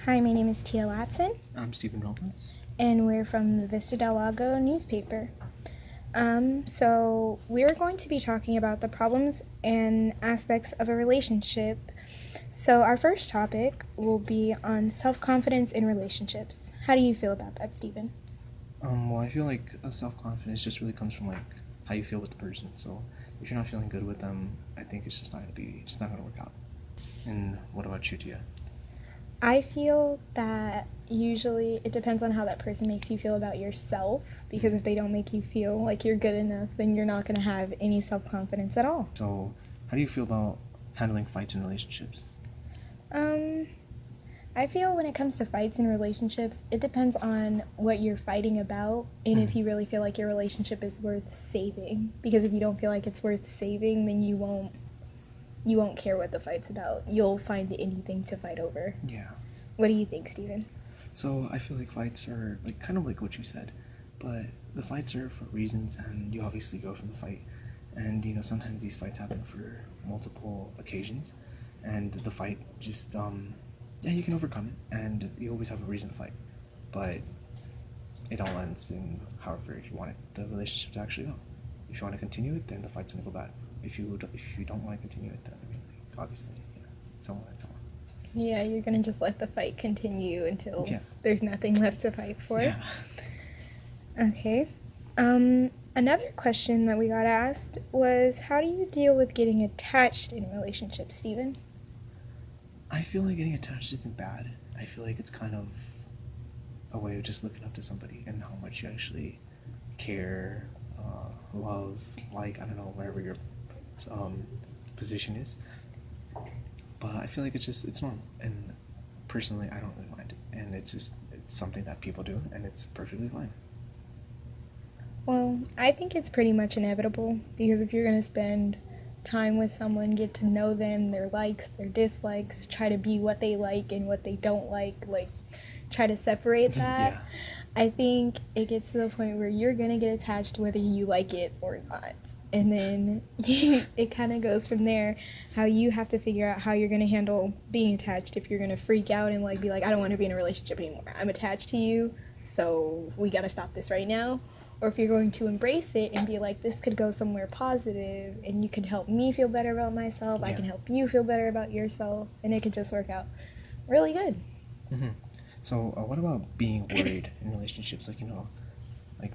Hi, my name is Tia Latson, I'm Steven Robles. and we're from the Vista del Lago newspaper. So we're going to be talking about the problems and aspects of a relationship. So our first topic will be on self-confidence in relationships. How do you feel about that, Steven? Well, I feel like self-confidence just really comes from like how you feel with the person. So if you're not feeling good with them, I think it's not gonna work out. And what about you, Tia? I feel that usually it depends on how that person makes you feel about yourself, because if they don't make you feel like you're good enough, then you're not going to have any self-confidence at all. So, how do you feel about handling fights in relationships? Um, I feel when it comes to fights in relationships, it depends on what you're fighting about and if you really feel like your relationship is worth saving. Because if you don't feel like it's worth saving, then you won't care what the fight's about. You'll find anything to fight over. Yeah. What do you think, Steven? So I feel like fights are like kind of like what you said, but the fights are for reasons, and you obviously go from the fight, and sometimes these fights happen for multiple occasions, and the fight just yeah, you can overcome it, and you always have a reason to fight, but it all ends in however you want the relationship to actually go. If you want to continue it, then the fight's gonna go bad. If you don't want to continue it, then obviously, so on and so on. Yeah, you're gonna just let the fight continue until Yeah. there's nothing left to fight for. Yeah. Okay. Another question that we got asked was, how do you deal with getting attached in relationships, Steven? I feel like getting attached isn't bad. I feel like it's kind of a way of just looking up to somebody and how much you actually care, love, like, I don't know, wherever your position is. But I feel like it's normal, and personally, I don't really mind it, and it's something that people do, and it's perfectly fine. Well, I think it's pretty much inevitable, because if you're going to spend time with someone, get to know them, their likes, their dislikes, try to be what they like and what they don't like try to separate that. Yeah. I think it gets to the point where you're going to get attached whether you like it or not. And then it kind of goes from there, how you have to figure out how you're going to handle being attached. If you're going to freak out and be like, I don't want to be in a relationship anymore. I'm attached to you, so we got to stop this right now. Or if you're going to embrace it and be like, this could go somewhere positive, and you can help me feel better about myself, Yeah. I can help you feel better about yourself, and it could just work out really good. Mm-hmm. So what about being worried in relationships? Like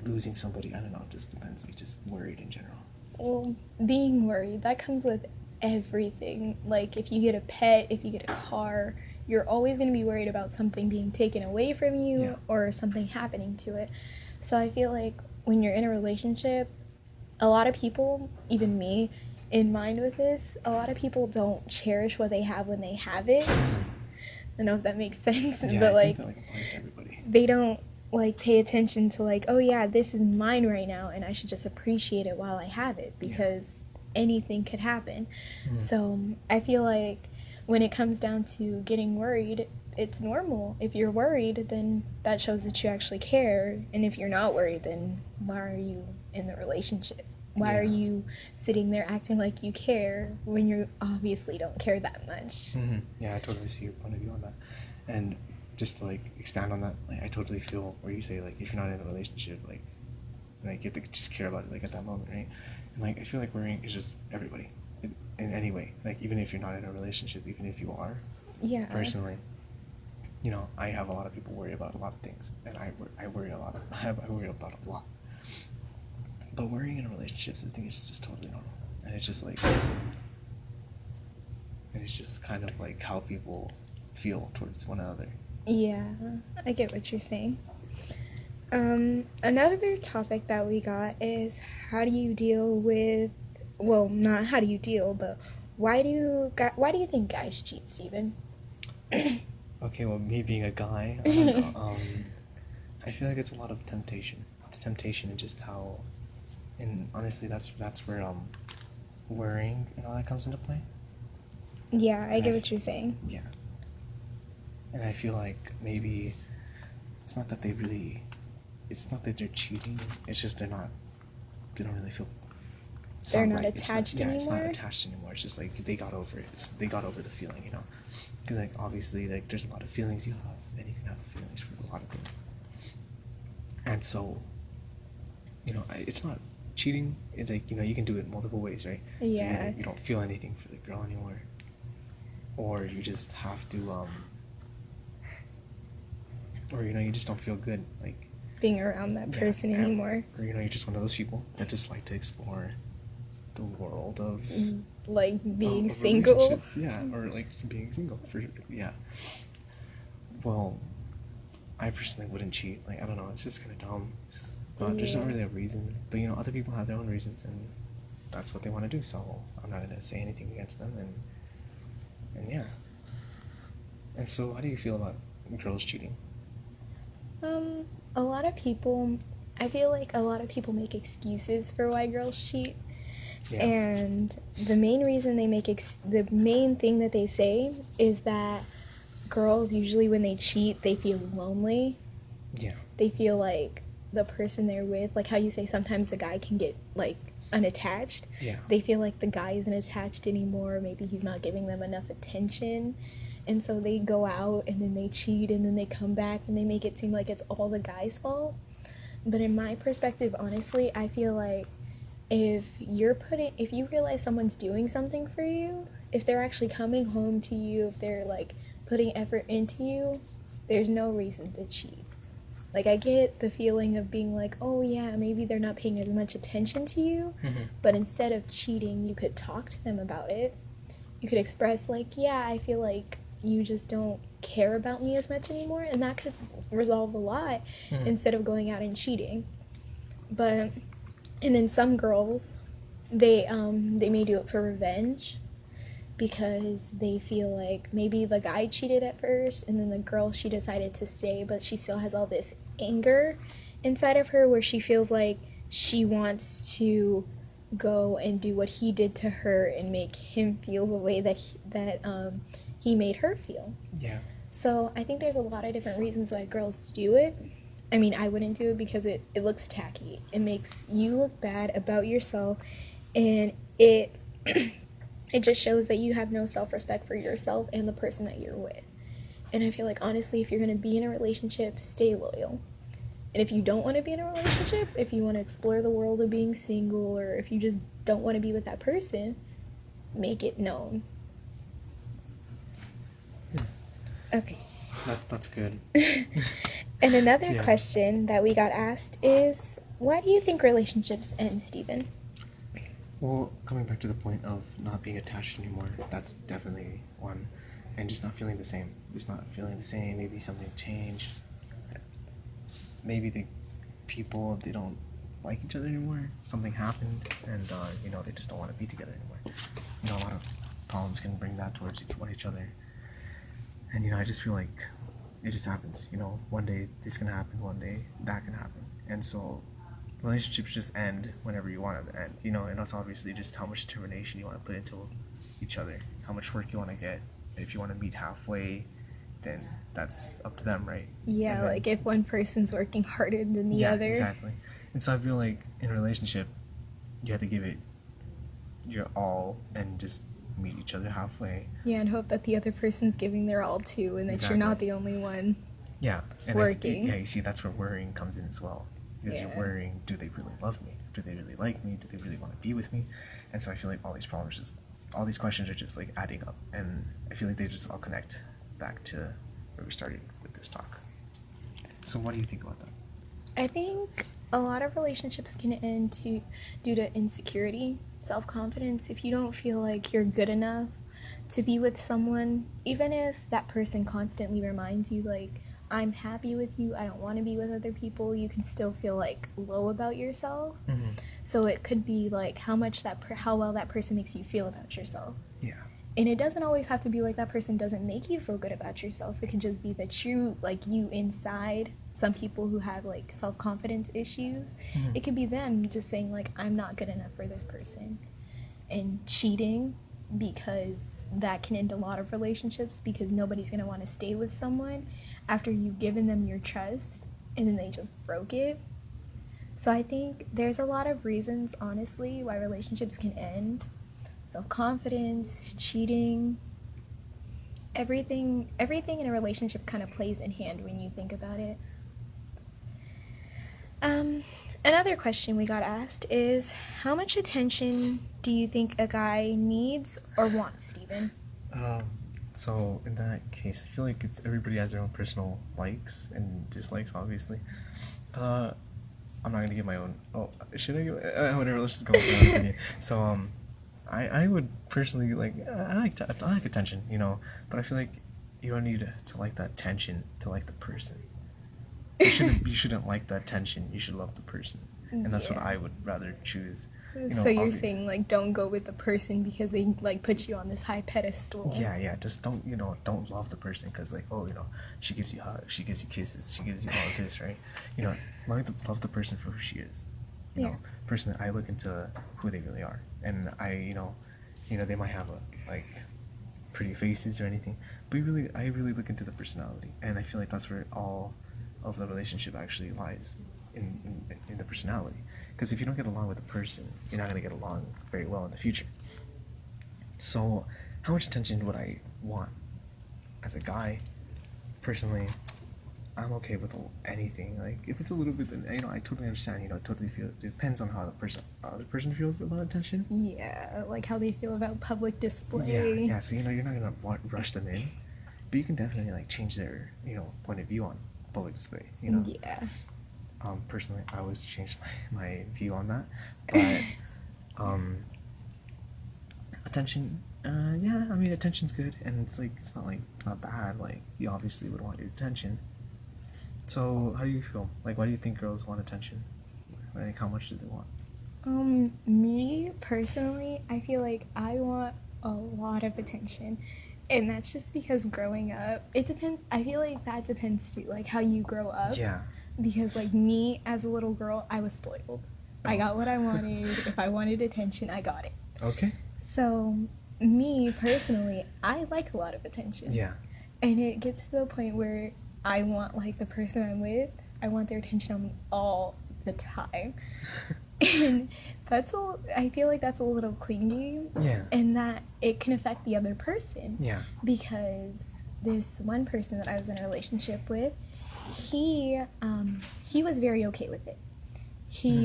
losing somebody. I don't know. It just depends. Like just worried in general. Well, being worried, that comes with everything. Like, if you get a pet, if you get a car, you're always going to be worried about something being taken away from you. Yeah. Or something happening to it. So I feel like when you're in a relationship, a lot of people, even me, in mind with this, a lot of people don't cherish what they have when they have it. I don't know if that makes sense, Yeah, but I think that applies to everybody. they don't pay attention to oh yeah, this is mine right now and I should just appreciate it while I have it, because anything could happen. So I feel like when it comes down to getting worried, it's normal. If you're worried, then that shows that you actually care, and if you're not worried, then why are you in the relationship? Why are you sitting there acting like you care when you obviously don't care that much? Mm-hmm. Yeah, I totally see your point of view on that. And just to expand on that, I totally feel where you say if you're not in a relationship, you have to just care about it at that moment, right? And I feel like worrying is just everybody in any way. Even if you're not in a relationship, even if you are. Yeah. Personally, I have a lot of people worry about a lot of things, and I worry a lot. I worry about a lot. But worrying in a relationship, I think it's just totally normal, and it's just kind of how people feel towards one another. Yeah, I get what you're saying. Another topic that we got is, how do you deal with, well, not how do you deal, but why do you think guys cheat, Steven? Okay, well, me being a guy, I don't know. I feel like it's a lot of temptation. It's temptation and just how, and honestly, that's where worrying and all that comes into play. Yeah, I get what you're saying. Yeah. And I feel like maybe it's not that they're cheating. It's just they don't really feel it's they're not not right. It's not, attached yeah, it's not anymore. attached anymore. It's just like they got over it. They got over the feeling, you know. Because like obviously like there's a lot of feelings you have, and you can have feelings for a lot of things. And so, you know, it's not cheating. It's like, you know, you can do it multiple ways, right? So Yeah. either you don't feel anything for the girl anymore, or you just have to or you know, you just don't feel good like Being around that person anymore. or you know, you're just one of those people that just like to explore the world of Like being of single. relationships, yeah, or like just being single for yeah. Well, I personally wouldn't cheat. Like, I don't know, it's just kind of dumb. It's just not, there's not Yeah. really a reason, but you know, other people have their own reasons, and that's what they want to do. So I'm not gonna say anything against them, and yeah. And so, how do you feel about girls cheating? A lot of people, I feel like a lot of people make excuses for why girls cheat. Yeah. And the main reason they make the main thing that they say is that girls usually when they cheat, they feel lonely. Yeah. They feel like the person they're with, like how you say sometimes the guy can get like unattached. Yeah. They feel like the guy isn't attached anymore. Maybe he's not giving them enough attention. And so they go out and then they cheat and then they come back and they make it seem like it's all the guy's fault. But in my perspective, honestly, I feel like if you realize someone's doing something for you, if they're actually coming home to you, if they're like putting effort into you, there's no reason to cheat. Like, I get the feeling of being like, oh yeah, maybe they're not paying as much attention to you, but instead of cheating, you could talk to them about it. You could express like, yeah, I feel like you just don't care about me as much anymore, and that could resolve a lot instead of going out and cheating. But and then some girls, they may do it for revenge, because they feel like maybe the guy cheated at first and then the girl, she decided to stay, but she still has all this anger inside of her where she feels like she wants to go and do what he did to her and make him feel the way that he made her feel. Yeah. So I think there's a lot of different reasons why girls do it. I mean, I wouldn't do it because it looks tacky. It makes you look bad about yourself, and it it just shows that you have no self-respect for yourself and the person that you're with. And I feel like, honestly, if you're going to be in a relationship, stay loyal. And if you don't want to be in a relationship, if you want to explore the world of being single, or if you just don't want to be with that person, make it known. Okay. That's good. And another Yeah. question that we got asked is, why do you think relationships end, Steven? Well, coming back to the point of not being attached anymore, that's definitely one. And just not feeling the same. Just not feeling the same. Maybe something changed. Maybe the people, they don't like each other anymore. Something happened, and you know, they just don't want to be together anymore. You know, a lot of problems can bring that towards each other. And you know, I just feel like it just happens. You know, one day this can happen, one day that can happen, and so relationships just end whenever you want them to end. You know, and that's obviously just how much determination you want to put into each other, how much work you want to get. If you want to meet halfway, then that's up to them, right? Yeah, then, like if one person's working harder than the other. Exactly. And so I feel like in a relationship, you have to give it your all and just meet each other halfway. Yeah, and hope that the other person's giving their all too, and that Exactly. you're not the only one. Yeah. And working. You see, that's where worrying comes in as well. Because you're worrying, do they really love me? Do they really like me? Do they really want to be with me? And so I feel like all these questions are just like adding up. And I feel like they just all connect back to where we started with this talk. So what do you think about that? I think a lot of relationships can end due to insecurity, self-confidence. If you don't feel like you're good enough to be with someone, even if that person constantly reminds you like, I'm happy with you, I don't want to be with other people, you can still feel like low about yourself. Mm-hmm. So it could be like how well that person makes you feel about yourself. Yeah. And it doesn't always have to be like that person doesn't make you feel good about yourself. It can just be that you inside. Some people who have like self-confidence issues, it could be them just saying like, I'm not good enough for this person, and cheating, because that can end a lot of relationships, because nobody's going to want to stay with someone after you've given them your trust and then they just broke it. So I think there's a lot of reasons, honestly, why relationships can end. Self-confidence, cheating, everything in a relationship kind of plays in hand when you think about it. Another question we got asked is, how much attention do you think a guy needs or wants, Steven? So in that case, I feel like it's everybody has their own personal likes and dislikes, obviously. I'm not gonna give my own. Oh, should I give? Whatever. Let's just go with my opinion. So I would personally like. I like attention, but I feel like you don't need to like that attention to like the person. You shouldn't like that tension. You should love the person, and that's what I would rather choose. So you're saying like don't go with the person because they like put you on this high pedestal. Yeah. Just don't love the person because like she gives you hugs, she gives you kisses, she gives you all of this, right? Love the person for who she is. Personally, I look into who they really are, and they might have like pretty faces or anything, but I really look into the personality, and I feel like that's where all of the relationship actually lies in the personality. Because if you don't get along with the person, you're not going to get along very well in the future. So how much attention would I want as a guy? Personally, I'm okay with anything. Like if it's a little bit, I totally understand. Totally feel it depends on how the other person feels about attention. Yeah, like how they feel about public display. Yeah. So you're not gonna rush them in, but you can definitely like change their point of view on public display. Yeah. Personally, I always changed my view on that, but attention. Yeah, I mean attention's good, and it's not bad. Like you obviously would want your attention. So how do you feel? Like, why do you think girls want attention? Like, how much do they want? Me personally, I feel like I want a lot of attention. And that's just because growing up, it depends. I feel like that depends too, like how you grow up. Yeah. Because like me as a little girl, I was spoiled. I got what I wanted. If I wanted attention, I got it. Okay. So me personally, I like a lot of attention. Yeah. And it gets to the point where I want like the person I'm with, I want their attention on me all the time. And I feel like that's a little clingy. Yeah. And that it can affect the other person. Yeah. Because this one person that I was in a relationship with, he was very okay with it.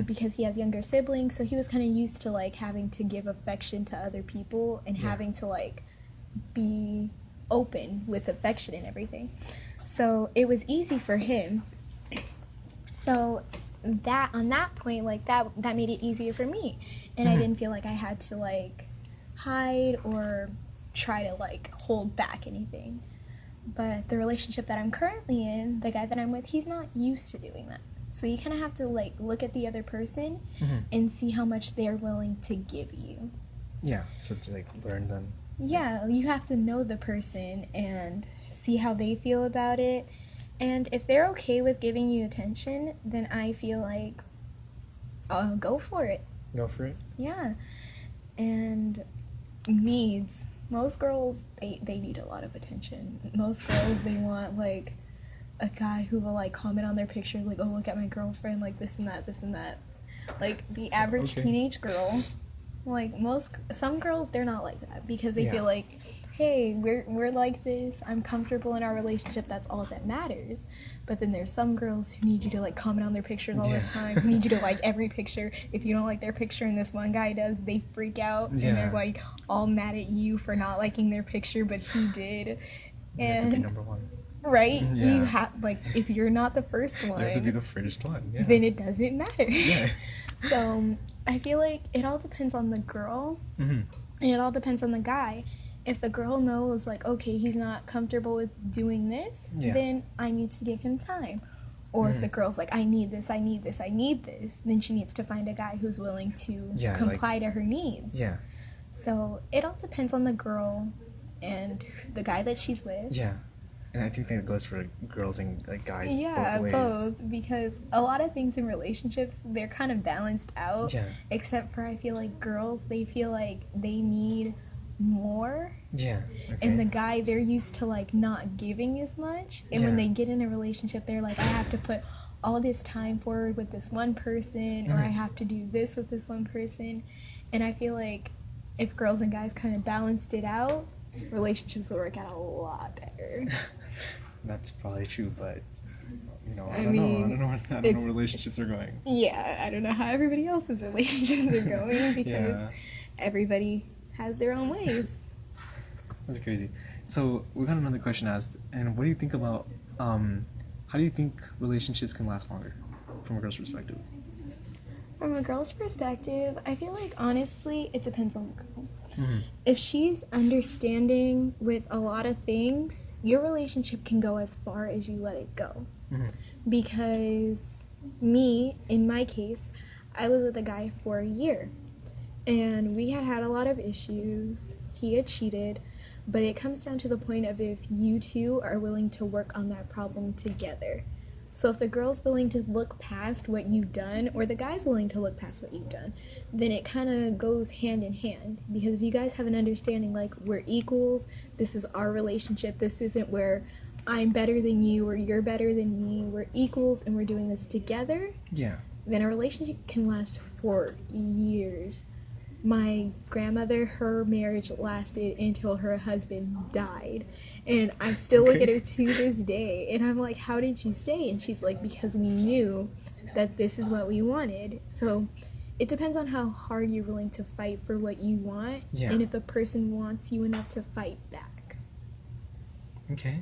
Because he has younger siblings, so he was kind of used to like having to give affection to other people and having to like be open with affection and everything. So it was easy for him. So that on that point, like that made it easier for me, and I didn't feel like I had to like hide or try to like hold back anything. But the relationship that I'm currently in, the guy that I'm with, he's not used to doing that. So you kind of have to like look at the other person and see how much they're willing to give you. Yeah, so to like learn them. Yeah, you have to know the person and see how they feel about it. And if they're okay with giving you attention, then I feel like go for it. Go for it? Yeah. And needs. Most girls, they need a lot of attention. Most girls, they want, like, a guy who will, like, comment on their picture, like, oh, look at my girlfriend, like, this and that, this and that. Like, the average teenage girl, like, some girls, they're not like that because they feel like, hey, we're like this, I'm comfortable in our relationship, that's all that matters. But then there's some girls who need you to like comment on their pictures all the time, who need you to like every picture. If you don't like their picture and this one guy does, they freak out and they're like all mad at you for not liking their picture, but he did. You have to be number one. Right? Yeah. You have, like, if you're not the first one, you have to be the first one, then it doesn't matter. Yeah. So I feel like it all depends on the girl and it all depends on the guy. If the girl knows, like, okay, he's not comfortable with doing this, then I need to give him time. Or if the girl's like, I need this, then she needs to find a guy who's willing to comply to her needs. Yeah. So it all depends on the girl and the guy that she's with. Yeah. And I think that goes for girls and like guys Yeah, both ways. both. Because a lot of things in relationships, they're kind of balanced out. Yeah. Except for I feel like girls, they feel like they need more. Yeah. Okay. And the guy, they're used to like not giving as much. And when they get in a relationship, they're like, I have to put all this time forward with this one person, or I have to do this with this one person. And I feel like if girls and guys kind of balanced it out, relationships would work out a lot better. That's probably true, but you know, I mean, I don't know where relationships are going. Yeah, I don't know how everybody else's relationships are going because Yeah. everybody has their own ways. That's crazy. So we got another question asked, and what do you think about how do you think relationships can last longer from a girl's perspective? From a girl's perspective, I feel like honestly, it depends on the girl. Mm-hmm. If she's understanding with a lot of things, your relationship can go as far as you let it go. Mm-hmm. Because me, in my case, I was with a guy for a year. And we had a lot of issues. He had cheated. But it comes down to the point of if you two are willing to work on that problem together. So if the girl's willing to look past what you've done, or the guy's willing to look past what you've done, then it kind of goes hand in hand. Because if you guys have an understanding, like, we're equals, this is our relationship, this isn't where I'm better than you or you're better than me, we're equals and we're doing this together, Yeah. then a relationship can last for years. My grandmother, her marriage lasted until her husband died. And I still look at her to this day. And I'm like, how did you stay? And she's like, because we knew that this is what we wanted. So it depends on how hard you're willing to fight for what you want. Yeah. And if the person wants you enough to fight back. Okay.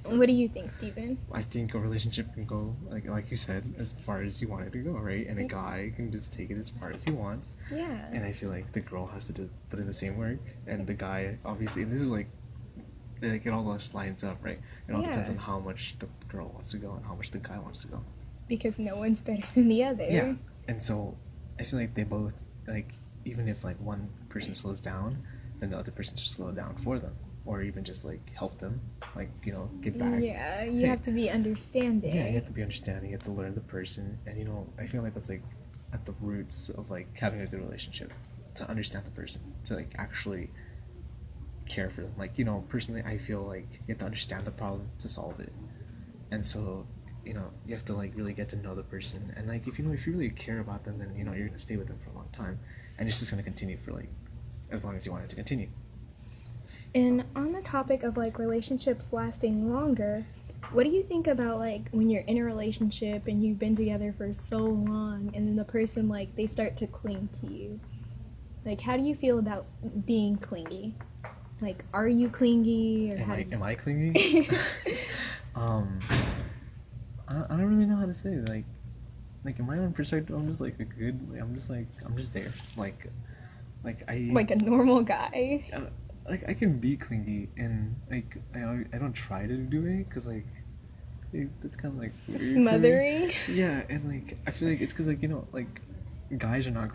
What do you think, Steven? I think a relationship can go, like you said, as far as you want it to go, right? And a guy can just take it as far as he wants. Yeah. And I feel like the girl has to put in the same work, and the guy, obviously, and this is like it all just lines up, right? It all depends Yeah. on how much the girl wants to go and how much the guy wants to go. Because no one's better than the other. Yeah. And so I feel like they both, like, even if like one person slows down, then the other person should slow down for them. Or even just like help them, like, you know, get back. Yeah, you Hey. have to be understanding. Yeah, you have to be understanding, you have to learn the person, and you know, I feel like that's like at the roots of like having a good relationship, to understand the person, to like actually care for them. Like, you know, personally, I feel like you have to understand the problem to solve it, and so, you know, you have to like really get to know the person, and like if you really care about them, then you know you're gonna stay with them for a long time, and it's just gonna continue for like as long as you want it to continue. And on the topic of like relationships lasting longer, what do you think about like when you're in a relationship and you've been together for so long and then the person like they start to cling to you? Like, how do you feel about being clingy? Like, are you clingy or Am I clingy? I don't really know how to say it. Like in my own perspective, I'm just like I'm just there, like I like a normal guy? like I can be clingy, and like I don't try to do it because like that's kind of like weird for me. Smothering? Yeah, and like I feel like it's because like, you know, like guys are not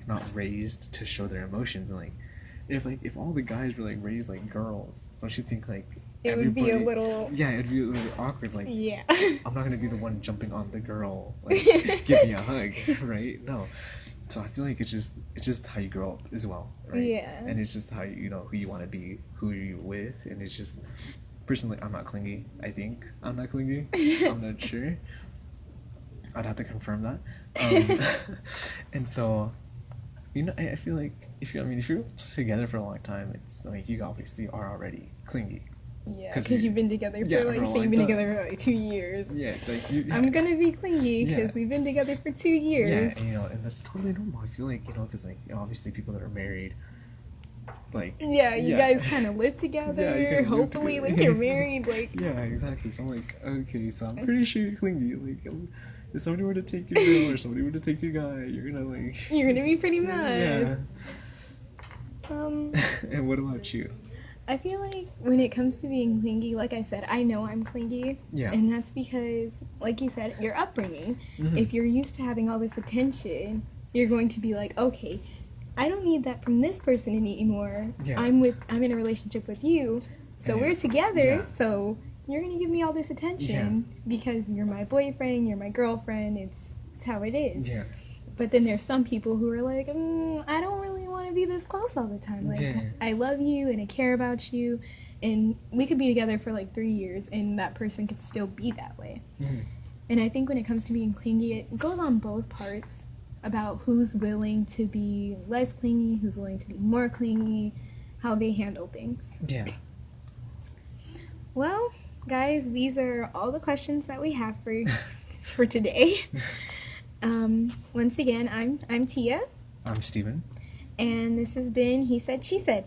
not raised to show their emotions, and like if all the guys were like raised like girls, don't you think like It would be a little... Yeah, it'd be a little bit awkward. Like, Yeah. I'm not gonna be the one jumping on the girl, like, give me a hug, right? No. So I feel like it's just how you grow up as well, right? Yeah. And it's just how you know who you want to be, who you're with, and it's just personally, I'm not clingy. I think I'm not clingy. I'm not sure. I'd have to confirm that. And so, you know, I feel like if you're together for a long time, you obviously are already clingy. Yeah, 'Cause because you- you've been together yeah, for for a like, say long you've been time. together for like 2 years. Yeah, it's like I'm gonna be clingy because Yeah. we've been together for 2 years. Yeah, and, you know, and that's totally normal. I feel like, you know, because like obviously people that are married, like Yeah, you guys kind of live together. Yeah, you kinda live Hopefully, together. like you're married. Like, yeah, exactly. So I'm like, okay, so I'm pretty sure you're clingy. Like, if somebody were to take your girl or somebody were to take your guy, you're gonna like. you're gonna be pretty mad. Yeah. And what about you? I feel like when it comes to being clingy, like I said, I know I'm clingy. Yeah. And that's because, like you said, your upbringing. Mhm. If you're used to having all this attention, you're going to be like, okay, I don't need that from this person anymore. Yeah. I'm in a relationship with you, so And we're together. yeah. So you're gonna give me all this attention because you're my boyfriend, you're my girlfriend. It's how it is. Yeah. But then there's some people who are like, I don't really want to be this close all the time. Like, Yeah. I love you and I care about you, and we could be together for like 3 years, and that person could still be that way. Mhm. And I think when it comes to being clingy, it goes on both parts about who's willing to be less clingy, who's willing to be more clingy, how they handle things. Yeah. Well, guys, these are all the questions that we have for today. Once again, I'm Tia, I'm Steven. and this has been He Said, She Said.